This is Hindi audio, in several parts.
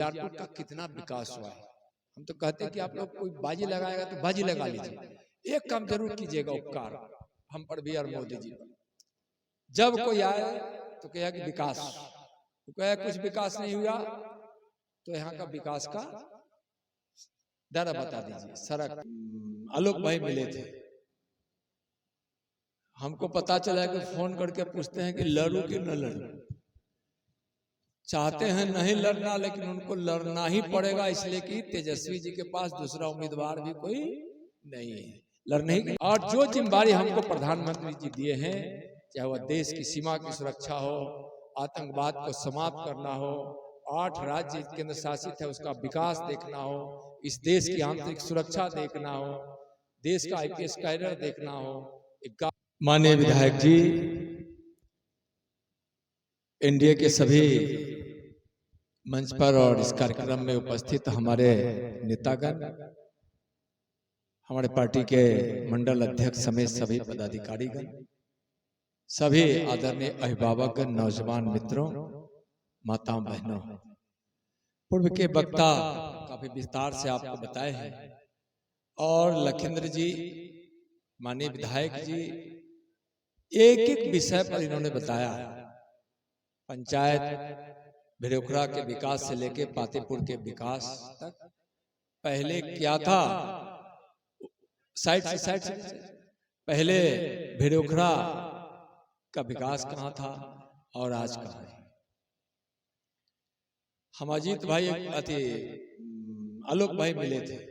उजियारपुर का कितना विकास हुआ है। हम तो कहते हैं कि आप लोग कोई बाजी लगाएगा तो बाजी लगा लीजिए, एक काम जरूर कीजिएगा, उपकार हम पर भी और मोदी जी पर। जब कोई आए तो कहेगा कि विकास, तो कहे कुछ विकास नहीं हुआ तो यहाँ का विकास का दर बता दीजिए। सड़क, आलोक भाई मिले थे, हमको पता चला कि फोन करके पूछते हैं कि लड़ू कि न लड़ू। चाहते हैं नहीं लड़ना, लेकिन उनको लड़ना ही पड़ेगा, इसलिए कि तेजस्वी जी के पास दूसरा उम्मीदवार भी कोई नहीं है, लड़ने ही। और जो जिम्मेदारी हमको प्रधानमंत्री जी दिए हैं, चाहे वह देश की सीमा की सुरक्षा हो, आतंकवाद को समाप्त करना हो, 8 राज्य केंद्र शासित है उसका विकास देखना हो, इस देश की आंतरिक सुरक्षा देखना हो, देश का आईपीएस कैडर देखना हो। माननीय विधायक जी, एनडीए के सभी मंच पर और इस कार्यक्रम में उपस्थित हमारे नेतागण, हमारे पार्टी के मंडल अध्यक्ष समेत सभी पदाधिकारीगण, सभी आदरणीय अभिभावक, नौजवान मित्रों, माताओं बहनों, पूर्व के वक्ता काफी विस्तार से आपको बताए हैं, और लखींद्र जी माननीय विधायक जी एक एक विषय पर इन्होंने बताया। पंचायत भिरोखरा के विकास से लेके पातेपुर के विकास तक, पहले क्या था, साइड से पहले भिरोखरा का विकास कहाँ था और आज कहाँ है। हम अजीत भाई आलोक भाई मिले थे,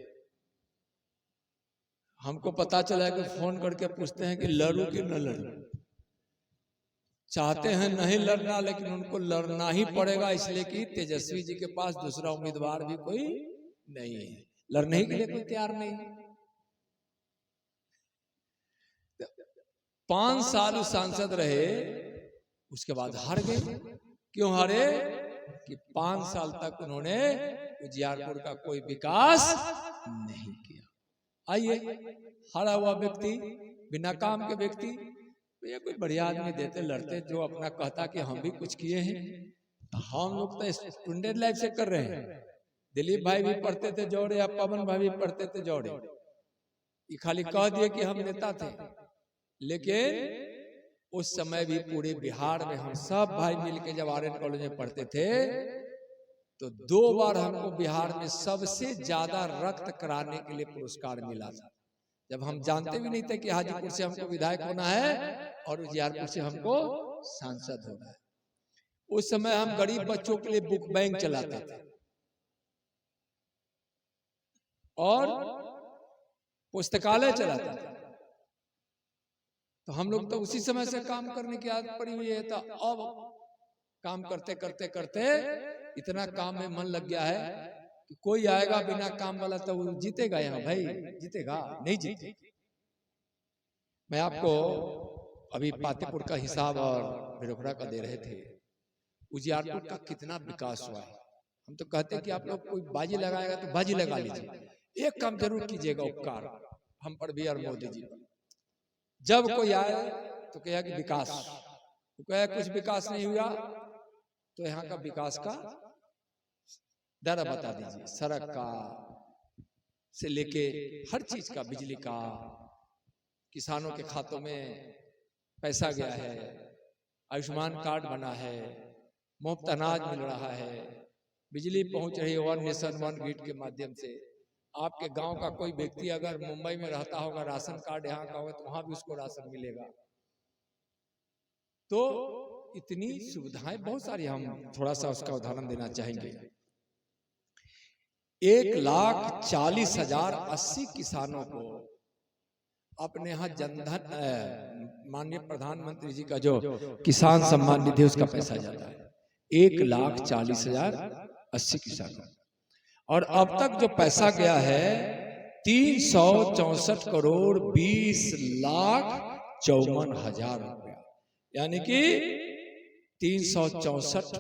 हमको पता चला कि फोन करके पूछते हैं कि लड़ू कि न लड़ू। चाहते हैं नहीं लड़ना, लेकिन उनको लड़ना ही पड़ेगा, इसलिए कि तेजस्वी जी के पास दूसरा उम्मीदवार भी कोई नहीं है, लड़ने के लिए कोई तैयार नहीं। 5 साल सांसद रहे, उसके बाद हार गए। क्यों हारे? कि 5 साल तक उन्होंने उजियारपुर का कोई विकास नहीं किया। आइए, हारा हुआ व्यक्ति, बिना काम के व्यक्ति, ये कोई बढ़िया आदमी देते लड़ते, जो अपना कहता कि हम भी कुछ किए हैं। हम लोग तो स्टूडेंट लाइफ से कर रहे हैं। दिलीप भाई भी पढ़ते थे जौड़े, या पवन भाई भी पढ़ते थे जौड़े। ये खाली कह दिए कि हम नेता थे, लेकिन उस समय भी पूरे बिहार में हम सब भाई मिलके जब आर्यन कॉलेज में पढ़ते थे, तो 2 बार हमको बिहार में सबसे ज्यादा रक्त कराने के लिए पुरस्कार मिला था। जब हम जानते भी नहीं थे कि हाजीपुर से हमको विधायक होना है और उजियारपुर से हमको सांसद होना है। उस समय हम गरीब बच्चों के लिए बुक बैंक चलाते थे और पुस्तकालय चलाते थे। तो हम लोग तो उसी समय से काम करने की आदत पड़ी हुई है। तो अब काम करते करते करते इतना काम में मन लग गया है कि कोई आएगा बिना काम वाला तो वो जीतेगा यहाँ? भाई जीतेगा? नहीं जीते। मैं आपको अभी पातेपुर का हिसाब और भिरोखरा का दे रहे थे। उजियारपुर का कितना विकास हुआ है। हम तो कहते हैं कि आप लोग कोई बाजी लगाएगा तो बाजी लगा लीजिए, एक काम जरूर कीजिएगा, उपकार हम पर भी और मोदी जी पर। जब कोई आए तो कहेगा कि विकास, तो कहे कुछ विकास नहीं हुआ तो यहाँ का विकास का दर बता दीजिए। सड़क का से लेके हर चीज का, बिजली का, किसानों के खातों में पैसा गया है, आयुष्मान कार्ड बना है, मुफ्त अनाज मिल रहा है, बिजली पहुंच रही है 1 नेशन 1 ग्रिड के माध्यम से। आपके गांव का कोई व्यक्ति अगर मुंबई में रहता होगा, राशन कार्ड यहाँ का होगा तो वहां भी उसको राशन मिलेगा। तो इतनी सुविधाएं बहुत सारी, हम थोड़ा सा उसका उदाहरण देना चाहेंगे। 1,40,000 80 किसानों को अपने यहाँ जनधन, माननीय प्रधानमंत्री जी का जो किसान सम्मान निधि उसका पैसा जाता है। 1,40,000 80 किसानों, और अब तक जो पैसा गया है 364 करोड़ 20,54,000 रुपया, यानी कि 364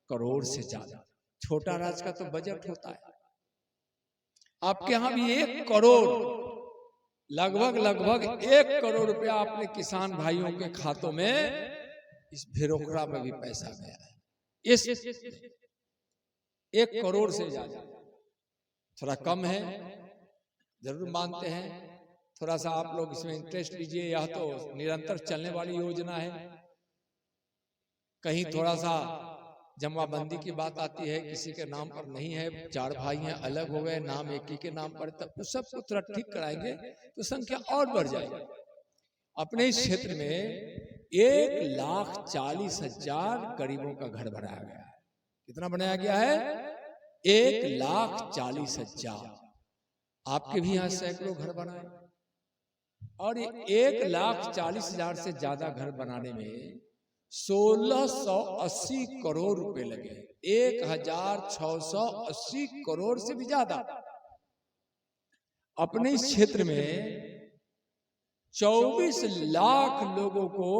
करोड़ से ज्यादा। छोटा राज्य का तो बजट होता है। आपके यहाँ भी 1 करोड़, लगभग 1 करोड़ रुपया अपने किसान भाइयों के खातों में इस भिरोखरा में भी पैसा गया है। इस 1 करोड़ से ज्यादा। थोड़ा कम है, जरूर मानते हैं, थोड़ा सा आप लोग इसमें इंटरेस्ट लीजिए। यह तो निरंतर चलने वाली योजना है। कहीं थोड़ा सा जमाबंदी की बात आती है, किसी के नाम पर नहीं है, 4 भाई हैं, अलग हो गए, नाम एक ही के नाम पर, तब तो सबको थोड़ा ठीक कराएंगे तो संख्या और बढ़ जाएगी। अपने इस क्षेत्र में 1,40,000 गरीबों का घर बनाया गया है। कितना बनाया गया है? 1,40,000। आपके भी यहाँ सैकड़ों घर बनाए, और 1,40,000 से ज्यादा घर बनाने में 1680 करोड़ रुपए लगे। 1,680 करोड़ से भी ज्यादा। अपने इस क्षेत्र में 24 लाख लोगों को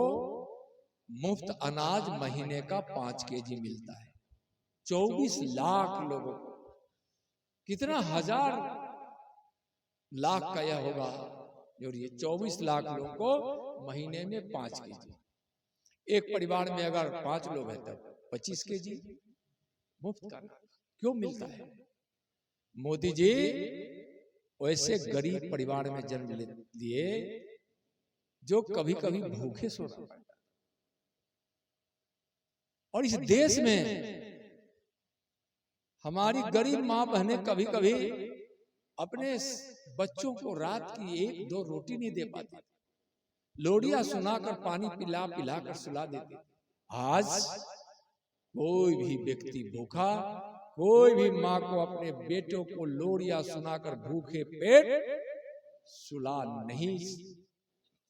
मुफ्त अनाज महीने का 5 केजी मिलता है। 24 लाख लोगों को, कितना हजार लाख का यह होगा, और ये 24 लाख लोगों को महीने में 5 केजी। एक परिवार में अगर 5 लोग हैं तब 25 केजी मुफ्त का क्यों मिलता है? मोदी जी वैसे गरीब परिवार में जन्म लिए जो कभी कभी भूखे सोना पड़ता, और इस देश में हमारी गरीब माँ बहनें कभी कभी अपने बच्चों को रात की 1-2 रोटी नहीं दे पाती, लोरिया सुनाकर पानी पिला पिला कर सुला देती। आज कोई भी व्यक्ति भूखा, कोई भी माँ को अपने बेटों को लोरिया सुनाकर भूखे पेट सुला नहीं,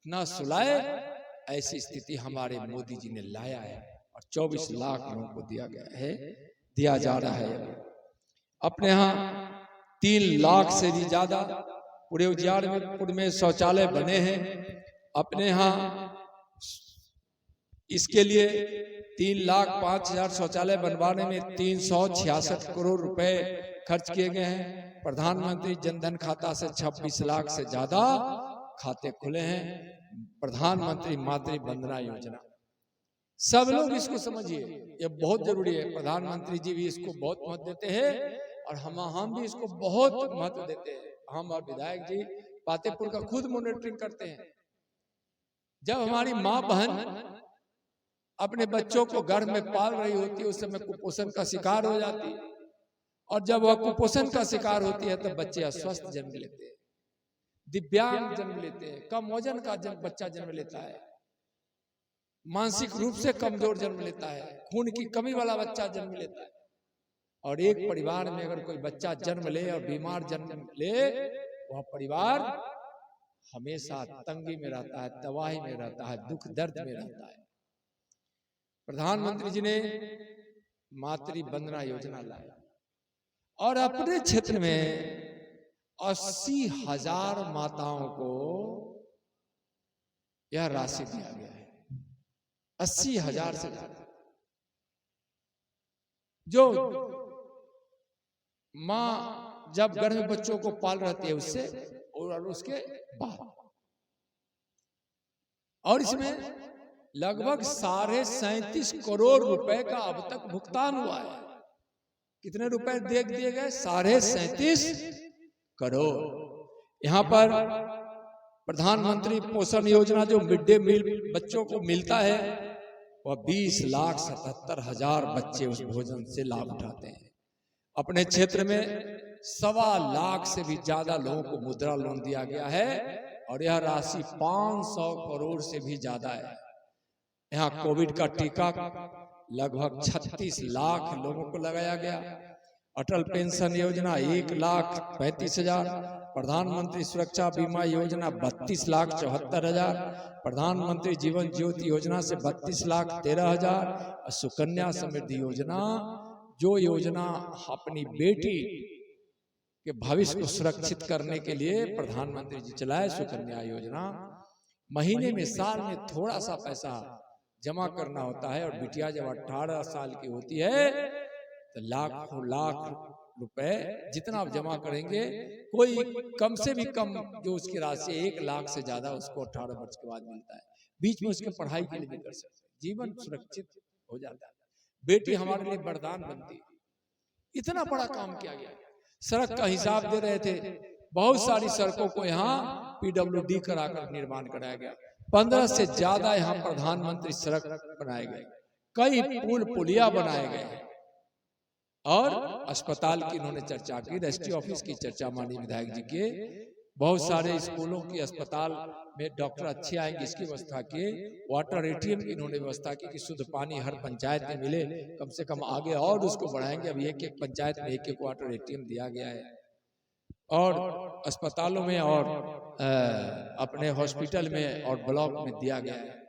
ना सुलाए, ऐसी स्थिति हमारे मोदी जी ने लाया है, और 24 लाख लोगों को दिया गया है, दिया जा रहा है। अपने यहाँ 3 लाख से भी ज्यादा पूरे उजियारपुर में शौचालय बने हैं। अपने यहाँ इसके लिए 3,05,000 शौचालय बनवाने में 366 करोड़ रुपए खर्च किए गए हैं। प्रधानमंत्री जनधन खाता से 26 लाख से ज्यादा खाते खुले हैं। प्रधानमंत्री मातृ वंदना योजना, सब लोग इसको समझिए, ये बहुत जरूरी है। प्रधानमंत्री जी भी इसको बहुत महत्व देते हैं, और हम भी इसको बहुत महत्व देते हैं। हम और विधायक जी पातेपुर का खुद मॉनिटरिंग करते हैं। जब हमारी माँ बहन अपने बच्चों को गर्भ में पाल रही होती है, उस समय कुपोषण का शिकार हो जाती है, और जब वह कुपोषण का शिकार होती है तब बच्चे अस्वस्थ जन्म लेते हैं, दिव्यांग जन्म लेते हैं, कम वजन का बच्चा जन्म लेता है, मानसिक रूप से कमजोर जन्म लेता है, खून की कमी वाला बच्चा जन्म लेता है। और एक परिवार में अगर कोई बच्चा जन्म ले और बीमार जन्म ले, वह परिवार हमेशा तंगी में रहता है, तबाही में रहता है, दुख दर्द में रहता है। प्रधानमंत्री जी ने मातृ वंदना योजना लाया, और अपने क्षेत्र में 80,000 माताओं को यह राशि दिया गया है। 80,000 से ज्यादा जो माँ जब गर्भ में बच्चों को पाल रहती है उससे और उसके बाद, और इसमें लगभग 37.5 करोड़ रुपए का अब तक भुगतान हुआ है। कितने रुपए दिए गए? 37.5 करोड़। यहाँ पर प्रधानमंत्री पोषण योजना जो मिड डे मील बच्चों को मिलता है, वह 20,77,000 बच्चे उस भोजन से लाभ उठाते हैं। अपने क्षेत्र में 1.25 लाख से भी ज्यादा लोगों को मुद्रा लोन दिया गया है, और यह राशि 500 करोड़ से भी ज्यादा है। यहाँ कोविड का टीका लगभग 36 लाख लोगों को लगाया गया। अटल पेंशन योजना 1,35,000, प्रधानमंत्री सुरक्षा बीमा योजना 32,74,000, प्रधानमंत्री जीवन ज्योति योजना से 32,13,000, और सुकन्या समृद्धि योजना, जो योजना अपनी बेटी के भविष्य को सुरक्षित करने के लिए प्रधानमंत्री जी चलाए, सुकन्या योजना। महीने में, साल में थोड़ा सा पैसा जमा करना होता है, और बिटिया जब 18 साल की होती है तो लाखों लाख रुपए जितना आप जमा करेंगे, कोई कम से भी कम जो उसकी राशि 1 लाख से ज्यादा उसको 18 वर्ष के बाद मिलता है। बीच में उसके पढ़ाई के लिए भी कर सकते हैं, जीवन सुरक्षित हो जाता है। बेटी हमारे लिए वरदान बनती है। इतना बड़ा काम किया गया। सड़क का हिसाब दे रहे थे, बहुत सारी सड़कों को यहाँ PWD कराकर निर्माण कराया गया। 15 से ज्यादा यहाँ प्रधानमंत्री सड़क बनाए गए, कई पुल पुलिया बनाए गए और अस्पताल की इन्होंने चर्चा की, रजिस्ट्री ऑफिस की चर्चा माननीय विधायक जी के, बहुत सारे स्कूलों की अस्पताल में डॉक्टर अच्छे आएंगे इसकी व्यवस्था की, वाटर ATM की इन्होंने व्यवस्था की कि शुद्ध पानी हर पंचायत में मिले, कम से कम आगे और उसको बढ़ाएंगे। अभी एक एक पंचायत में एक एक वाटर ATM दिया गया है और अस्पतालों में और अपने हॉस्पिटल में और ब्लॉक में दिया गया है।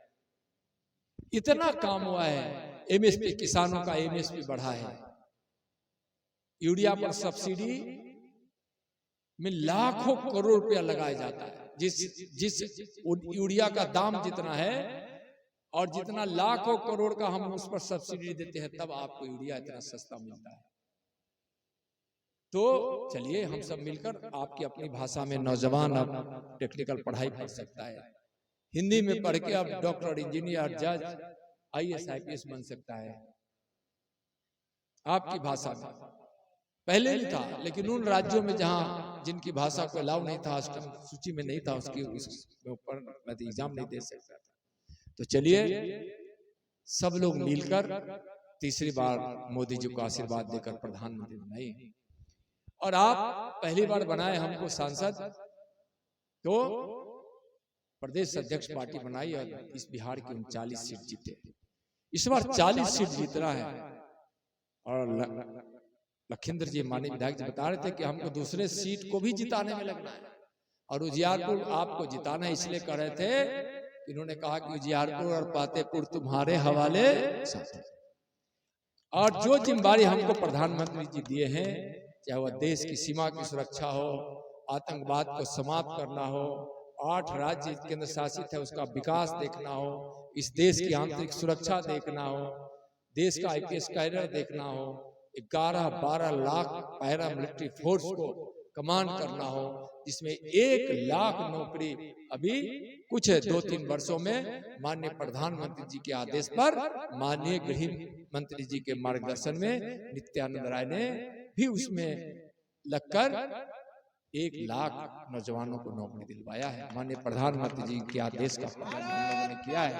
इतना काम हुआ है। MSP किसानों का MSP बढ़ा है, यूरिया पर सब्सिडी में लाखों करोड़ रुपया लगाया जाता है। जिस यूरिया का दाम जितना है और जितना लाखों करोड़ का हम उस पर सब्सिडी देते हैं, तब आपको यूरिया इतना सस्ता मिलता है। तो चलिए हम सब मिलकर, आपकी अपनी भाषा में नौजवान अब टेक्निकल पढ़ाई कर सकता है, हिंदी में पढ़ के अब डॉक्टर, इंजीनियर, जज, IAS IPS बन सकता है आपकी भाषा में। पहले नहीं था, लेकिन उन राज्यों में जहां जिनकी भाषा को अलाउ नहीं था, सूची में नहीं था, उसके ऊपर मैं एग्जाम नहीं दे सकता था। तो चलिए सब लोग मिलकर तीसरी बार मोदी जी को आशीर्वाद देकर प्रधानमंत्री बनाए। और आप पहली बार बनाए हमको सांसद, तो प्रदेश अध्यक्ष पार्टी बनाई और इस बिहार की 39 सीट जीते। इस बार 40 सीट जीतना है। और लखींद्र जी माननीय विधायक जी बता रहे थे कि हमको दूसरे सीट को भी जिताने में लगना है और उजियारपुर आपको जिताना इसलिए कर रहे थे, इन्होंने कहा कि उजियारपुर और पातेपुर तुम्हारे हवाले। और जो जिम्मेदारी हमको प्रधानमंत्री जी दिए हैं, चाहे वह देश की सीमा की सुरक्षा हो, आतंकवाद को समाप्त करना हो, 8 राज्य केंद्र शासित है उसका विकास देखना हो, इस देश की आंतरिक सुरक्षा देखना हो, देश का IPS कैडर देखना हो, 11-12 लाख पैरा मिलिट्री फोर्स को कमांड करना हो, जिसमें 1 लाख नौकरी अभी कुछ 2-3 वर्षों में माननीय प्रधानमंत्री जी के आदेश पर माननीय गृह मंत्री जी के मार्गदर्शन में नित्यानंद राय ने भी उसमें लगकर 1 लाख नौजवानों को नौकरी दिलवाया है। माननीय प्रधानमंत्री जी के आदेश का पालन हम लोगों ने किया है।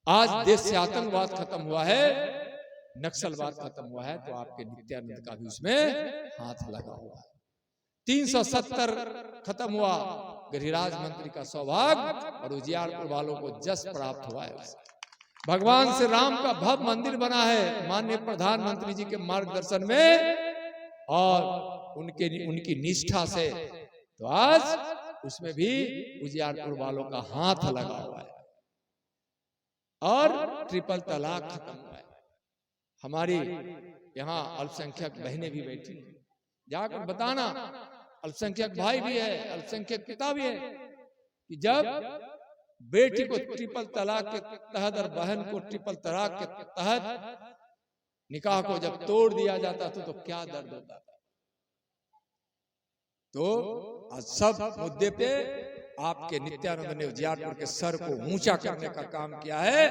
आज देश से आतंकवाद खत्म हुआ है, नक्सलवाद खत्म हुआ है, तो आपके नित्यानंद का भी उसमें हाथ लगा हुआ है। 370 खत्म हुआ, गिरिराज मंत्री का सौभाग्य और उजियारपुर वालों को जस प्राप्त हुआ है। भगवान श्री राम का भव्य मंदिर बना है माननीय प्रधानमंत्री जी के मार्गदर्शन में और उनकी निष्ठा से, तो आज उसमें भी उजियारपुर वालों का हाथ लगा हुआ है। और ट्रिपल तलाक खत्म हुआ है। हमारी यहाँ अल्पसंख्यक बहनें भी बैठी, जाकर बताना, अल्पसंख्यक भाई भी है, अल्पसंख्यक पिता भी है, कि जब बेटी को ट्रिपल तलाक के तहत और बहन को ट्रिपल तलाक के तहत निकाह को जब तोड़ दिया जाता था तो क्या दर्द होता था। तो आज सब मुद्दे पे आपके नित्यानंद ने उजियारपुर के सर को ऊंचा करने का काम किया है,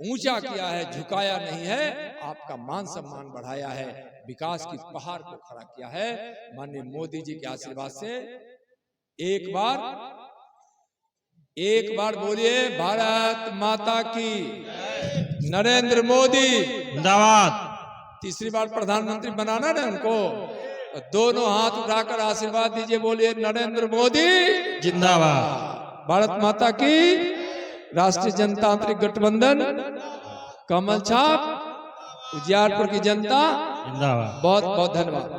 ऊंचा किया है, झुकाया नहीं है, आपका मान सम्मान बढ़ाया है, विकास की पहाड़ को खड़ा किया है। माननीय मोदी जी के आशीर्वाद से एक बार बोलिए भारत माता की, नरेंद्र मोदी जिंदाबाद। तीसरी बार प्रधानमंत्री बनाना ना उनको, तो दोनों हाथ उठाकर आशीर्वाद दीजिए, बोलिए नरेंद्र मोदी जिंदाबाद। भारत माता की, राष्ट्रीय जनतांत्रिक गठबंधन, कमल छाप, उजियारपुर की जनता जिंदाबाद। बहुत बहुत धन्यवाद।